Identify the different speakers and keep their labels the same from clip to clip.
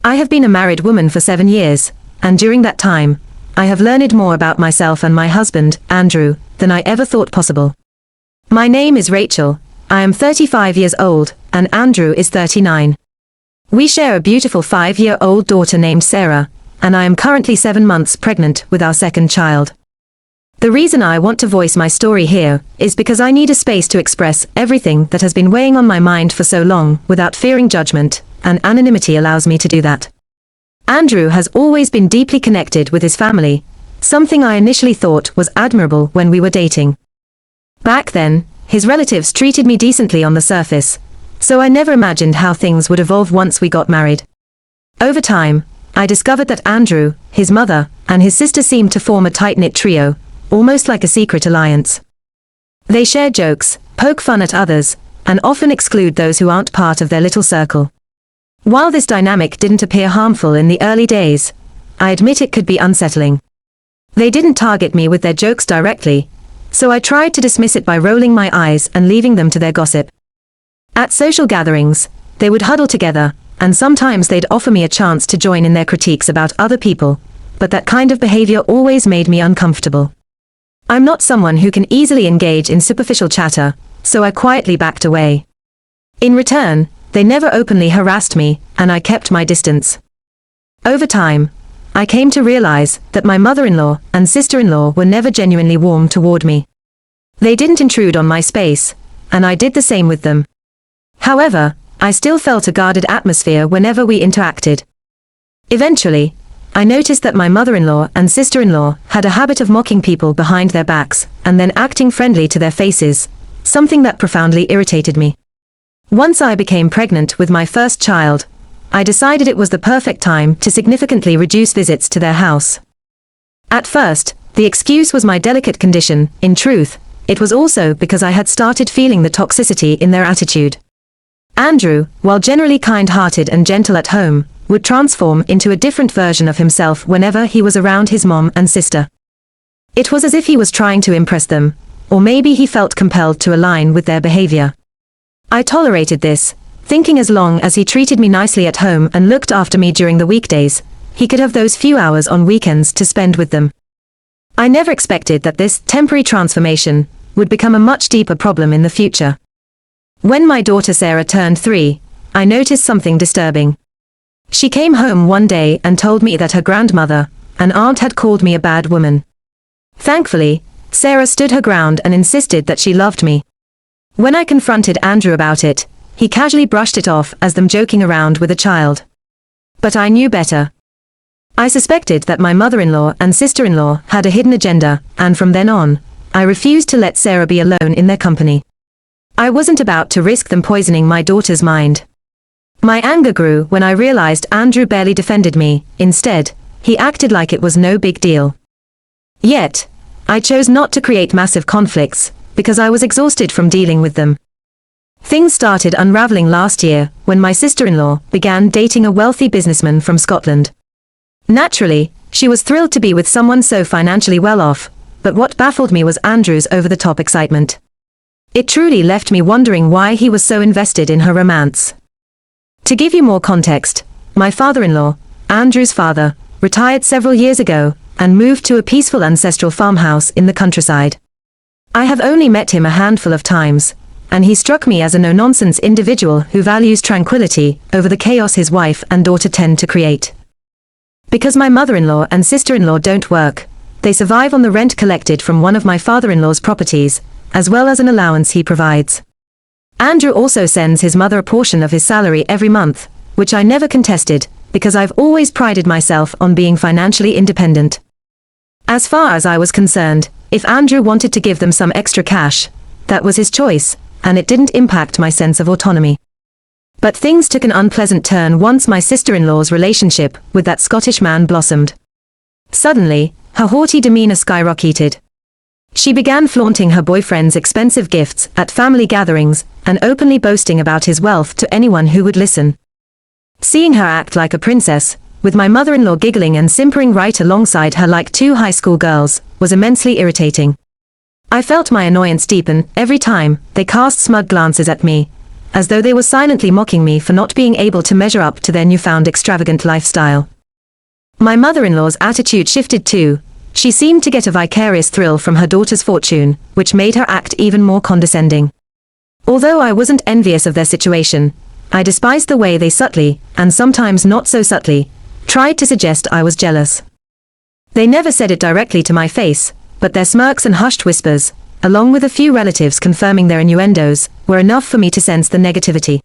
Speaker 1: I have been a married woman for 7 years, and during that time, I have learned more about myself and my husband, Andrew, than I ever thought possible. My name is Rachel, I am 35 years old, and Andrew is 39. We share a beautiful 5-year-old daughter named Sarah, and I am currently 7 months pregnant with our second child. The reason I want to voice my story here is because I need a space to express everything that has been weighing on my mind for so long without fearing judgment, and anonymity allows me to do that. Andrew has always been deeply connected with his family, something I initially thought was admirable when we were dating. Back then, his relatives treated me decently on the surface, so I never imagined how things would evolve once we got married. Over time, I discovered that Andrew, his mother, and his sister seemed to form a tight-knit trio, almost like a secret alliance. They share jokes, poke fun at others, and often exclude those who aren't part of their little circle. While this dynamic didn't appear harmful in the early days, I admit it could be unsettling. They didn't target me with their jokes directly, so I tried to dismiss it by rolling my eyes and leaving them to their gossip. At social gatherings, they would huddle together, and sometimes they'd offer me a chance to join in their critiques about other people, but that kind of behavior always made me uncomfortable. I'm not someone who can easily engage in superficial chatter, so I quietly backed away. In return, they never openly harassed me, and I kept my distance. Over time, I came to realize that my mother-in-law and sister-in-law were never genuinely warm toward me. They didn't intrude on my space, and I did the same with them. However, I still felt a guarded atmosphere whenever we interacted. Eventually, I noticed that my mother-in-law and sister-in-law had a habit of mocking people behind their backs, and then acting friendly to their faces, something that profoundly irritated me. Once I became pregnant with my first child, I decided it was the perfect time to significantly reduce visits to their house. At first, the excuse was my delicate condition. In truth, it was also because I had started feeling the toxicity in their attitude. Andrew, while generally kind-hearted and gentle at home, would transform into a different version of himself whenever he was around his mom and sister. It was as if he was trying to impress them, or maybe he felt compelled to align with their behavior. I tolerated this, thinking as long as he treated me nicely at home and looked after me during the weekdays, he could have those few hours on weekends to spend with them. I never expected that this temporary transformation would become a much deeper problem in the future. When my daughter Sarah turned 3, I noticed something disturbing. She came home one day and told me that her grandmother, an aunt, had called me a bad woman. Thankfully, Sarah stood her ground and insisted that she loved me. When I confronted Andrew about it, he casually brushed it off as them joking around with a child. But I knew better. I suspected that my mother-in-law and sister-in-law had a hidden agenda, and from then on, I refused to let Sarah be alone in their company. I wasn't about to risk them poisoning my daughter's mind. My anger grew when I realized Andrew barely defended me. Instead, he acted like it was no big deal. Yet, I chose not to create massive conflicts, because I was exhausted from dealing with them. Things started unraveling last year, when my sister-in-law began dating a wealthy businessman from Scotland. Naturally, she was thrilled to be with someone so financially well off, but what baffled me was Andrew's over-the-top excitement. It truly left me wondering why he was so invested in her romance. To give you more context, my father-in-law, Andrew's father, retired several years ago, and moved to a peaceful ancestral farmhouse in the countryside. I have only met him a handful of times, and he struck me as a no-nonsense individual who values tranquility over the chaos his wife and daughter tend to create. Because my mother-in-law and sister-in-law don't work, they survive on the rent collected from one of my father-in-law's properties, as well as an allowance he provides. Andrew also sends his mother a portion of his salary every month, which I never contested, because I've always prided myself on being financially independent. As far as I was concerned, if Andrew wanted to give them some extra cash, that was his choice, and it didn't impact my sense of autonomy. But things took an unpleasant turn once my sister-in-law's relationship with that Scottish man blossomed. Suddenly, her haughty demeanor skyrocketed. She began flaunting her boyfriend's expensive gifts at family gatherings, and openly boasting about his wealth to anyone who would listen. Seeing her act like a princess, with my mother-in-law giggling and simpering right alongside her like two high school girls, was immensely irritating. I felt my annoyance deepen every time they cast smug glances at me, as though they were silently mocking me for not being able to measure up to their newfound extravagant lifestyle. My mother-in-law's attitude shifted too. She seemed to get a vicarious thrill from her daughter's fortune, which made her act even more condescending. Although I wasn't envious of their situation, I despised the way they subtly, and sometimes not so subtly, tried to suggest I was jealous. They never said it directly to my face, but their smirks and hushed whispers, along with a few relatives confirming their innuendos, were enough for me to sense the negativity.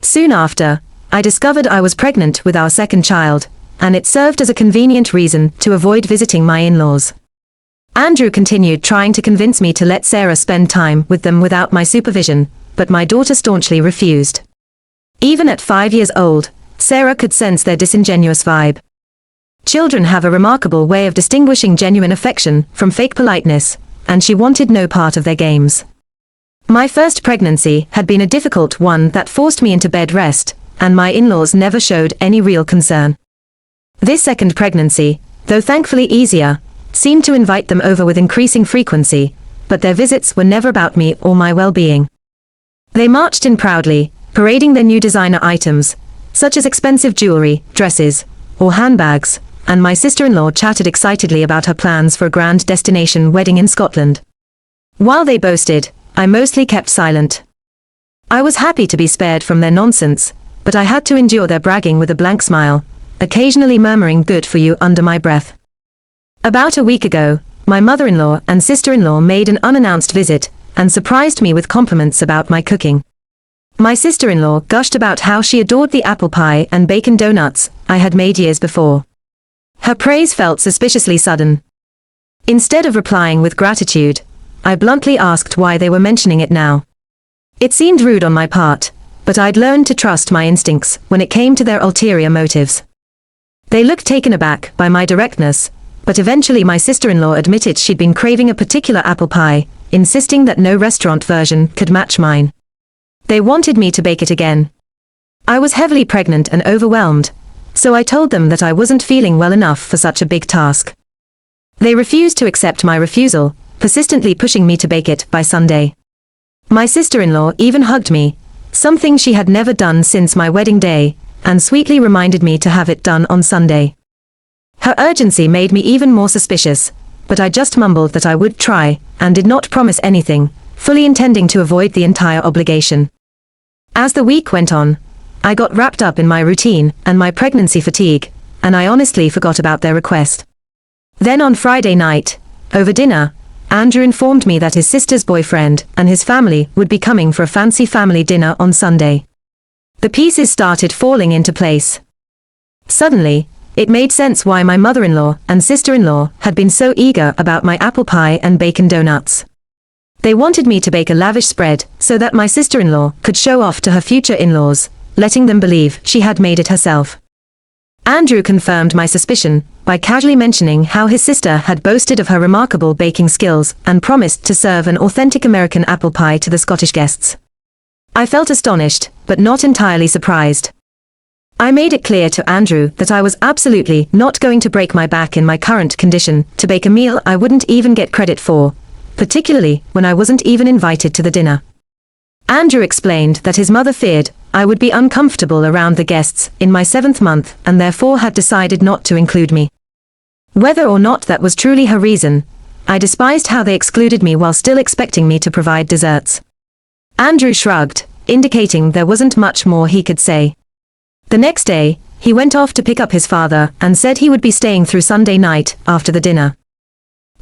Speaker 1: Soon after, I discovered I was pregnant with our second child, and it served as a convenient reason to avoid visiting my in-laws. Andrew continued trying to convince me to let Sarah spend time with them without my supervision, but my daughter staunchly refused. Even at 5 years old, Sarah could sense their disingenuous vibe. Children have a remarkable way of distinguishing genuine affection from fake politeness, and she wanted no part of their games. My first pregnancy had been a difficult one that forced me into bed rest, and my in-laws never showed any real concern. This second pregnancy, though thankfully easier, seemed to invite them over with increasing frequency, but their visits were never about me or my well-being. They marched in proudly, parading their new designer items, such as expensive jewelry, dresses, or handbags, and my sister-in-law chatted excitedly about her plans for a grand destination wedding in Scotland. While they boasted, I mostly kept silent. I was happy to be spared from their nonsense, but I had to endure their bragging with a blank smile, occasionally murmuring "good for you" under my breath. About a week ago, my mother-in-law and sister-in-law made an unannounced visit, and surprised me with compliments about my cooking. My sister-in-law gushed about how she adored the apple pie and bacon donuts I had made years before. Her praise felt suspiciously sudden. Instead of replying with gratitude, I bluntly asked why they were mentioning it now. It seemed rude on my part, but I'd learned to trust my instincts when it came to their ulterior motives. They looked taken aback by my directness, but eventually my sister-in-law admitted she'd been craving a particular apple pie, insisting that no restaurant version could match mine. They wanted me to bake it again. I was heavily pregnant and overwhelmed, so I told them that I wasn't feeling well enough for such a big task. They refused to accept my refusal, persistently pushing me to bake it by Sunday. My sister-in-law even hugged me, something she had never done since my wedding day, and sweetly reminded me to have it done on Sunday. Her urgency made me even more suspicious, but I just mumbled that I would try, and did not promise anything, fully intending to avoid the entire obligation. As the week went on, I got wrapped up in my routine and my pregnancy fatigue, and I honestly forgot about their request. Then on Friday night, over dinner, Andrew informed me that his sister's boyfriend and his family would be coming for a fancy family dinner on Sunday. The pieces started falling into place. Suddenly, it made sense why my mother-in-law and sister-in-law had been so eager about my apple pie and bacon donuts. They wanted me to bake a lavish spread so that my sister-in-law could show off to her future in-laws, letting them believe she had made it herself. Andrew confirmed my suspicion by casually mentioning how his sister had boasted of her remarkable baking skills and promised to serve an authentic American apple pie to the Scottish guests. I felt astonished, but not entirely surprised. I made it clear to Andrew that I was absolutely not going to break my back in my current condition to bake a meal I wouldn't even get credit for, particularly when I wasn't even invited to the dinner. Andrew explained that his mother feared I would be uncomfortable around the guests in my 7th month and therefore had decided not to include me. Whether or not that was truly her reason, I despised how they excluded me while still expecting me to provide desserts. Andrew shrugged, indicating there wasn't much more he could say. The next day, he went off to pick up his father and said he would be staying through Sunday night after the dinner.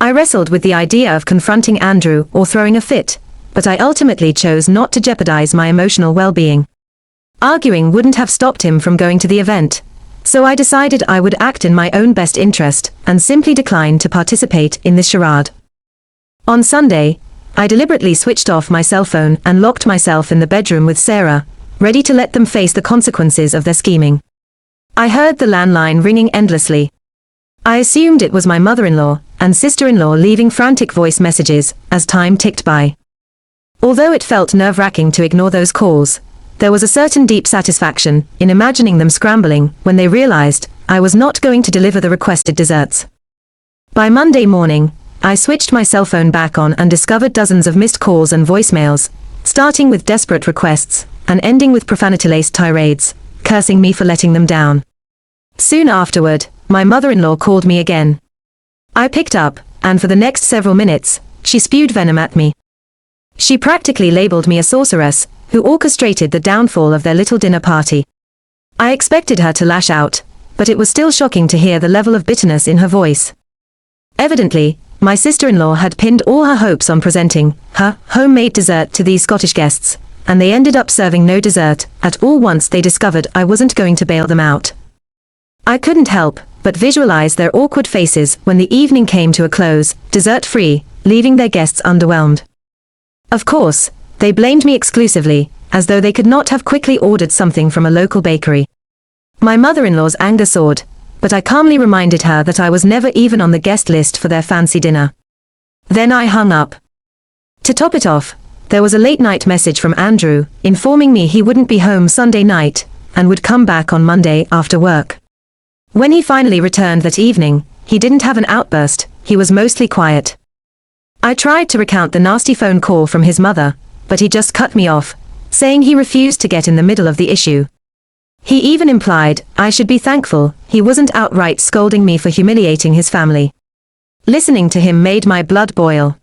Speaker 1: I wrestled with the idea of confronting Andrew or throwing a fit, but I ultimately chose not to jeopardize my emotional well-being. Arguing wouldn't have stopped him from going to the event, so I decided I would act in my own best interest and simply decline to participate in this charade. On Sunday, I deliberately switched off my cell phone and locked myself in the bedroom with Sarah, ready to let them face the consequences of their scheming. I heard the landline ringing endlessly. I assumed it was my mother-in-law and sister-in-law leaving frantic voice messages as time ticked by. Although it felt nerve-wracking to ignore those calls, there was a certain deep satisfaction in imagining them scrambling when they realized I was not going to deliver the requested desserts. By Monday morning, I switched my cell phone back on and discovered dozens of missed calls and voicemails, starting with desperate requests and ending with profanity-laced tirades, cursing me for letting them down. Soon afterward, my mother-in-law called me again. I picked up, and for the next several minutes, she spewed venom at me. She practically labeled me a sorceress, who orchestrated the downfall of their little dinner party. I expected her to lash out, but it was still shocking to hear the level of bitterness in her voice. Evidently, my sister-in-law had pinned all her hopes on presenting her homemade dessert to these Scottish guests, and they ended up serving no dessert at all once they discovered I wasn't going to bail them out. I couldn't help but visualize their awkward faces when the evening came to a close, dessert-free, leaving their guests underwhelmed. Of course, they blamed me exclusively, as though they could not have quickly ordered something from a local bakery. My mother-in-law's anger soared, but I calmly reminded her that I was never even on the guest list for their fancy dinner. Then I hung up. To top it off, there was a late-night message from Andrew, informing me he wouldn't be home Sunday night, and would come back on Monday after work. When he finally returned that evening, he didn't have an outburst, he was mostly quiet. I tried to recount the nasty phone call from his mother, but he just cut me off, saying he refused to get in the middle of the issue. He even implied I should be thankful he wasn't outright scolding me for humiliating his family. Listening to him made my blood boil.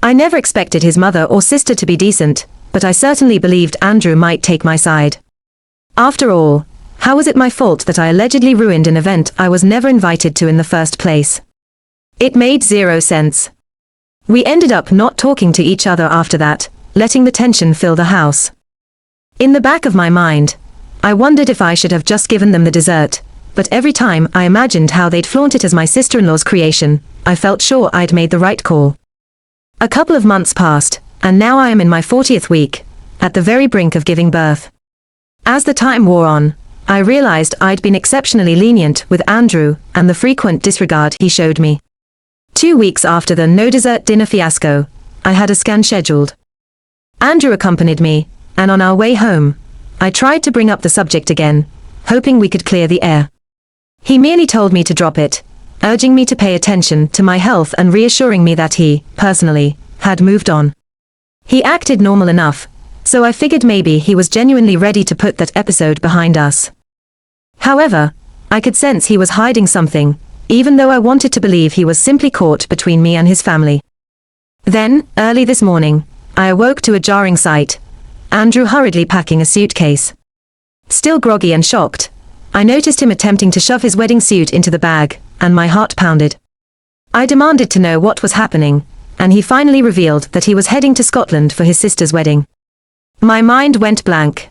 Speaker 1: I never expected his mother or sister to be decent, but I certainly believed Andrew might take my side. After all, how was it my fault that I allegedly ruined an event I was never invited to in the first place? It made zero sense. We ended up not talking to each other after that, letting the tension fill the house. In the back of my mind, I wondered if I should have just given them the dessert, but every time I imagined how they'd flaunt it as my sister-in-law's creation, I felt sure I'd made the right call. A couple of months passed, and now I am in my 40th week, at the very brink of giving birth. As the time wore on, I realized I'd been exceptionally lenient with Andrew and the frequent disregard he showed me. 2 weeks after the no-dessert dinner fiasco, I had a scan scheduled. Andrew accompanied me, and on our way home, I tried to bring up the subject again, hoping we could clear the air. He merely told me to drop it, urging me to pay attention to my health and reassuring me that he, personally, had moved on. He acted normal enough, so I figured maybe he was genuinely ready to put that episode behind us. However, I could sense he was hiding something, even though I wanted to believe he was simply caught between me and his family. Then, early this morning, I awoke to a jarring sight: Andrew hurriedly packing a suitcase. Still groggy and shocked, I noticed him attempting to shove his wedding suit into the bag, and my heart pounded. I demanded to know what was happening, and he finally revealed that he was heading to Scotland for his sister's wedding. My mind went blank.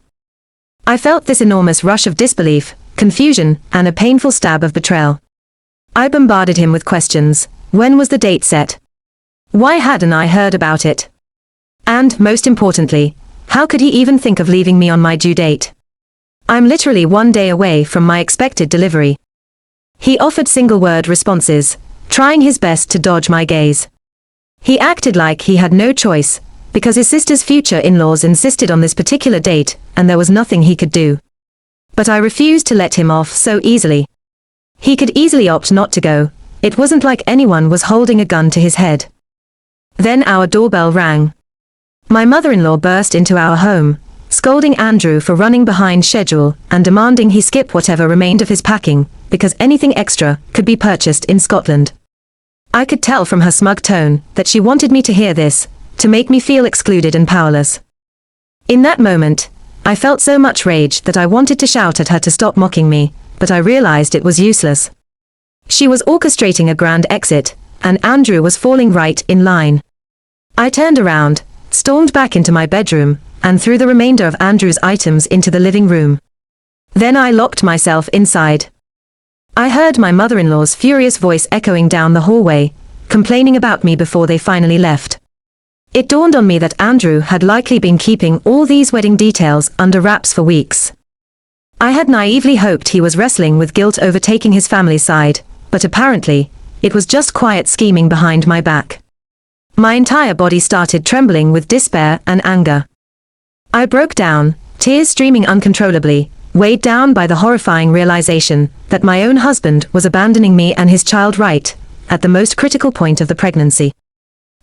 Speaker 1: I felt this enormous rush of disbelief, confusion, and a painful stab of betrayal. I bombarded him with questions. When was the date set? Why hadn't I heard about it? And, most importantly, how could he even think of leaving me on my due date? I'm literally 1 day away from my expected delivery. He offered single-word responses, trying his best to dodge my gaze. He acted like he had no choice, because his sister's future in-laws insisted on this particular date, and there was nothing he could do. But I refused to let him off so easily. He could easily opt not to go. It wasn't like anyone was holding a gun to his head. Then our doorbell rang. My mother-in-law burst into our home, scolding Andrew for running behind schedule and demanding he skip whatever remained of his packing, because anything extra could be purchased in Scotland. I could tell from her smug tone that she wanted me to hear this, to make me feel excluded and powerless. In that moment, I felt so much rage that I wanted to shout at her to stop mocking me, but I realized it was useless. She was orchestrating a grand exit, and Andrew was falling right in line. I turned around, stormed back into my bedroom, and threw the remainder of Andrew's items into the living room. Then I locked myself inside. I heard my mother-in-law's furious voice echoing down the hallway, complaining about me before they finally left. It dawned on me that Andrew had likely been keeping all these wedding details under wraps for weeks. I had naively hoped he was wrestling with guilt over taking his family's side, but apparently, it was just quiet scheming behind my back. My entire body started trembling with despair and anger. I broke down, tears streaming uncontrollably, weighed down by the horrifying realization that my own husband was abandoning me and his child right at the most critical point of the pregnancy.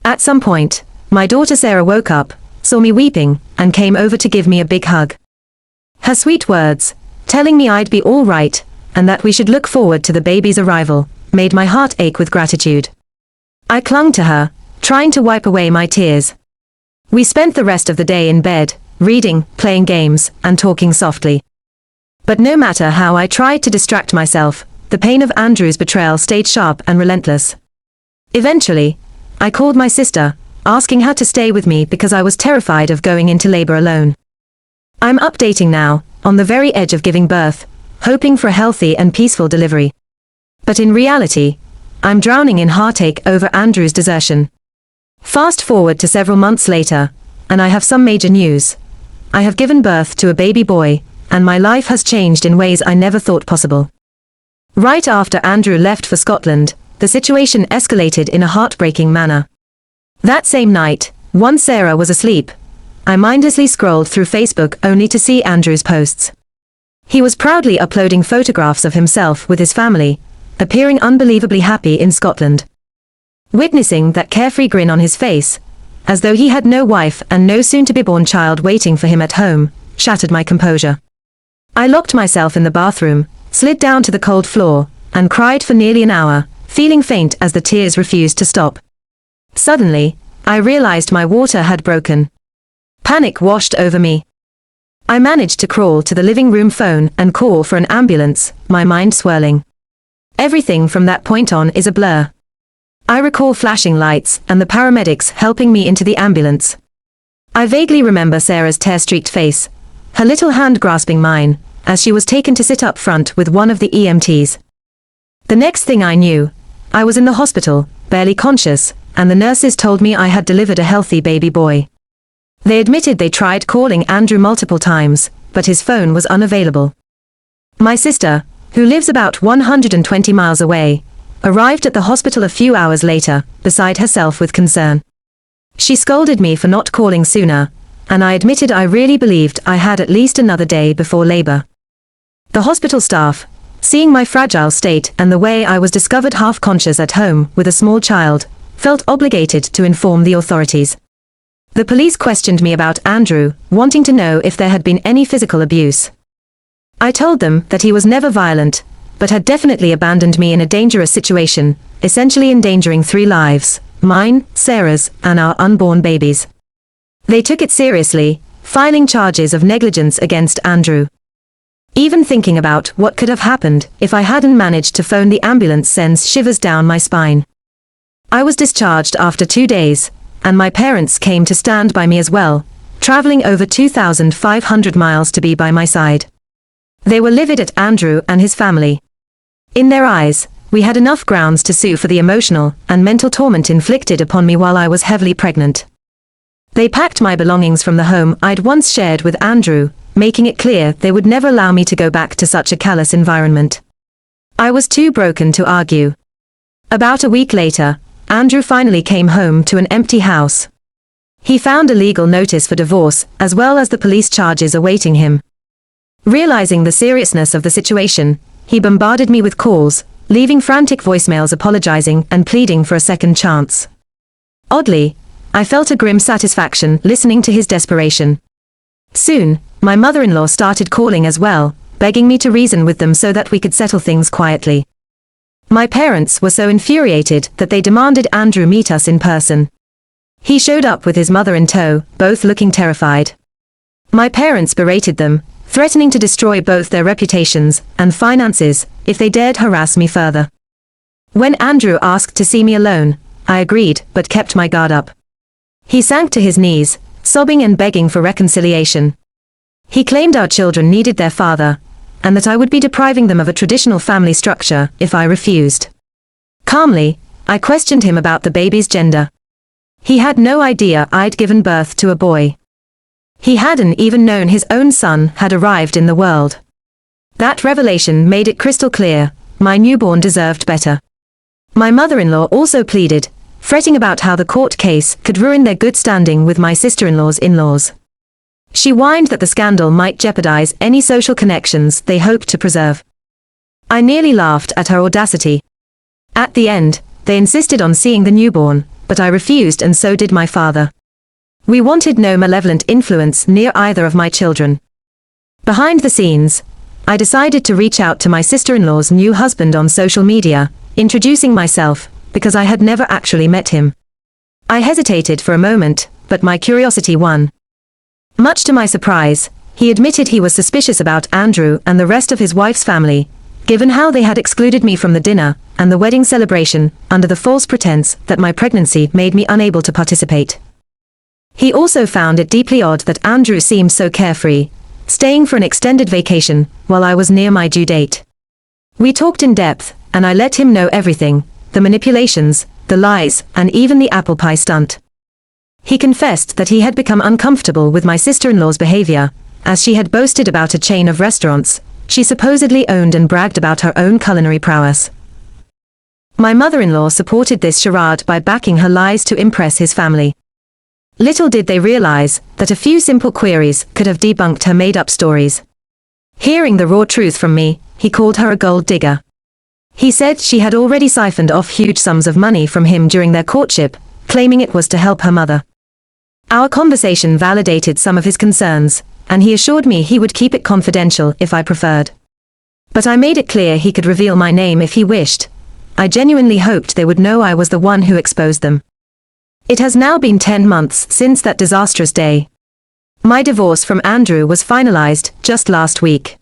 Speaker 1: At some point, my daughter Sarah woke up, saw me weeping, and came over to give me a big hug. Her sweet words, telling me I'd be all right, and that we should look forward to the baby's arrival, made my heart ache with gratitude. I clung to her, trying to wipe away my tears. We spent the rest of the day in bed, reading, playing games, and talking softly. But no matter how I tried to distract myself, the pain of Andrew's betrayal stayed sharp and relentless. Eventually, I called my sister, asking her to stay with me because I was terrified of going into labor alone. I'm updating now, on the very edge of giving birth, hoping for a healthy and peaceful delivery. But in reality, I'm drowning in heartache over Andrew's desertion. Fast forward to several months later, and I have some major news. I have given birth to a baby boy, and my life has changed in ways I never thought possible. Right after Andrew left for Scotland, the situation escalated in a heartbreaking manner. That same night, once Sarah was asleep, I mindlessly scrolled through Facebook only to see Andrew's posts. He was proudly uploading photographs of himself with his family, appearing unbelievably happy in Scotland. Witnessing that carefree grin on his face, as though he had no wife and no soon-to-be-born child waiting for him at home, shattered my composure. I locked myself in the bathroom, slid down to the cold floor, and cried for nearly an hour, feeling faint as the tears refused to stop. Suddenly, I realized my water had broken. Panic washed over me. I managed to crawl to the living room phone and call for an ambulance, my mind swirling. Everything from that point on is a blur. I recall flashing lights and the paramedics helping me into the ambulance. I vaguely remember Sarah's tear-streaked face, her little hand grasping mine, as she was taken to sit up front with one of the EMTs. The next thing I knew, I was in the hospital, barely conscious, and the nurses told me I had delivered a healthy baby boy. They admitted they tried calling Andrew multiple times, but his phone was unavailable. My sister, who lives about 120 miles away, arrived at the hospital a few hours later, beside herself with concern. She scolded me for not calling sooner, and I admitted I really believed I had at least another day before labor. The hospital staff, seeing my fragile state and the way I was discovered half-conscious at home with a small child, felt obligated to inform the authorities. The police questioned me about Andrew, wanting to know if there had been any physical abuse. I told them that he was never violent, but had definitely abandoned me in a dangerous situation, essentially endangering 3 lives, mine, Sarah's, and our unborn babies. They took it seriously, filing charges of negligence against Andrew. Even thinking about what could have happened if I hadn't managed to phone the ambulance sends shivers down my spine. I was discharged after 2 days, and my parents came to stand by me as well, traveling over 2,500 miles to be by my side. They were livid at Andrew and his family. In their eyes, we had enough grounds to sue for the emotional and mental torment inflicted upon me while I was heavily pregnant. They packed my belongings from the home I'd once shared with Andrew, making it clear they would never allow me to go back to such a callous environment. I was too broken to argue. About a week later, Andrew finally came home to an empty house. He found a legal notice for divorce, as well as the police charges awaiting him. Realizing the seriousness of the situation, he bombarded me with calls, leaving frantic voicemails apologizing and pleading for a second chance. Oddly, I felt a grim satisfaction listening to his desperation. Soon, my mother-in-law started calling as well, begging me to reason with them so that we could settle things quietly. My parents were so infuriated that they demanded Andrew meet us in person. He showed up with his mother in tow, both looking terrified. My parents berated them, threatening to destroy both their reputations and finances if they dared harass me further. When Andrew asked to see me alone, I agreed but kept my guard up. He sank to his knees, sobbing and begging for reconciliation. He claimed our children needed their father, and that I would be depriving them of a traditional family structure if I refused. Calmly, I questioned him about the baby's gender. He had no idea I'd given birth to a boy. He hadn't even known his own son had arrived in the world. That revelation made it crystal clear, my newborn deserved better. My mother-in-law also pleaded, fretting about how the court case could ruin their good standing with my sister-in-law's in-laws. She whined that the scandal might jeopardize any social connections they hoped to preserve. I nearly laughed at her audacity. At the end, they insisted on seeing the newborn, but I refused and so did my father. We wanted no malevolent influence near either of my children. Behind the scenes, I decided to reach out to my sister-in-law's new husband on social media, introducing myself, because I had never actually met him. I hesitated for a moment, but my curiosity won. Much to my surprise, he admitted he was suspicious about Andrew and the rest of his wife's family, given how they had excluded me from the dinner and the wedding celebration under the false pretense that my pregnancy made me unable to participate. He also found it deeply odd that Andrew seemed so carefree, staying for an extended vacation while I was near my due date. We talked in depth, and I let him know everything, the manipulations, the lies, and even the apple pie stunt. He confessed that he had become uncomfortable with my sister-in-law's behavior, as she had boasted about a chain of restaurants she supposedly owned and bragged about her own culinary prowess. My mother-in-law supported this charade by backing her lies to impress his family. Little did they realize that a few simple queries could have debunked her made-up stories. Hearing the raw truth from me, he called her a gold digger. He said she had already siphoned off huge sums of money from him during their courtship, claiming it was to help her mother. Our conversation validated some of his concerns, and he assured me he would keep it confidential if I preferred. But I made it clear he could reveal my name if he wished. I genuinely hoped they would know I was the one who exposed them. It has now been 10 months since that disastrous day. My divorce from Andrew was finalized just last week.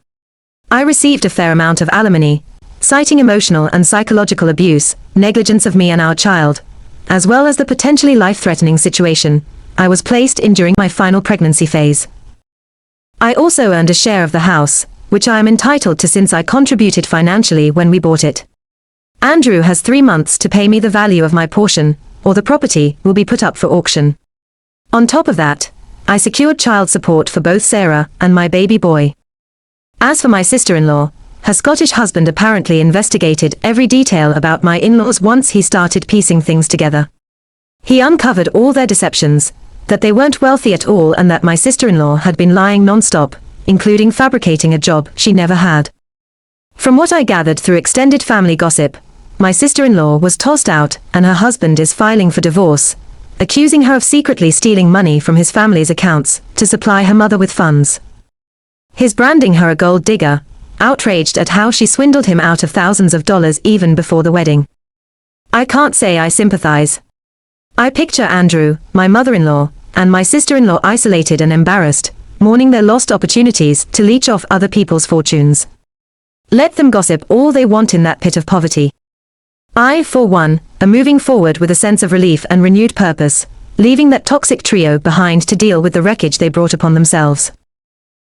Speaker 1: I received a fair amount of alimony, citing emotional and psychological abuse, negligence of me and our child, as well as the potentially life-threatening situation I was placed in during my final pregnancy phase. I also earned a share of the house, which I am entitled to since I contributed financially when we bought it. Andrew has 3 months to pay me the value of my portion, or the property will be put up for auction. On top of that, I secured child support for both Sarah and my baby boy. As for my sister-in-law, her Scottish husband apparently investigated every detail about my in-laws once he started piecing things together. He uncovered all their deceptions, that they weren't wealthy at all and that my sister-in-law had been lying non-stop, including fabricating a job she never had. From what I gathered through extended family gossip, my sister-in-law was tossed out and her husband is filing for divorce, accusing her of secretly stealing money from his family's accounts to supply her mother with funds. He's branding her a gold digger, outraged at how she swindled him out of thousands of dollars even before the wedding. I can't say I sympathize. I picture Andrew, my mother-in-law, and my sister-in-law isolated and embarrassed, mourning their lost opportunities to leech off other people's fortunes. Let them gossip all they want in that pit of poverty. I, for one, am moving forward with a sense of relief and renewed purpose, leaving that toxic trio behind to deal with the wreckage they brought upon themselves.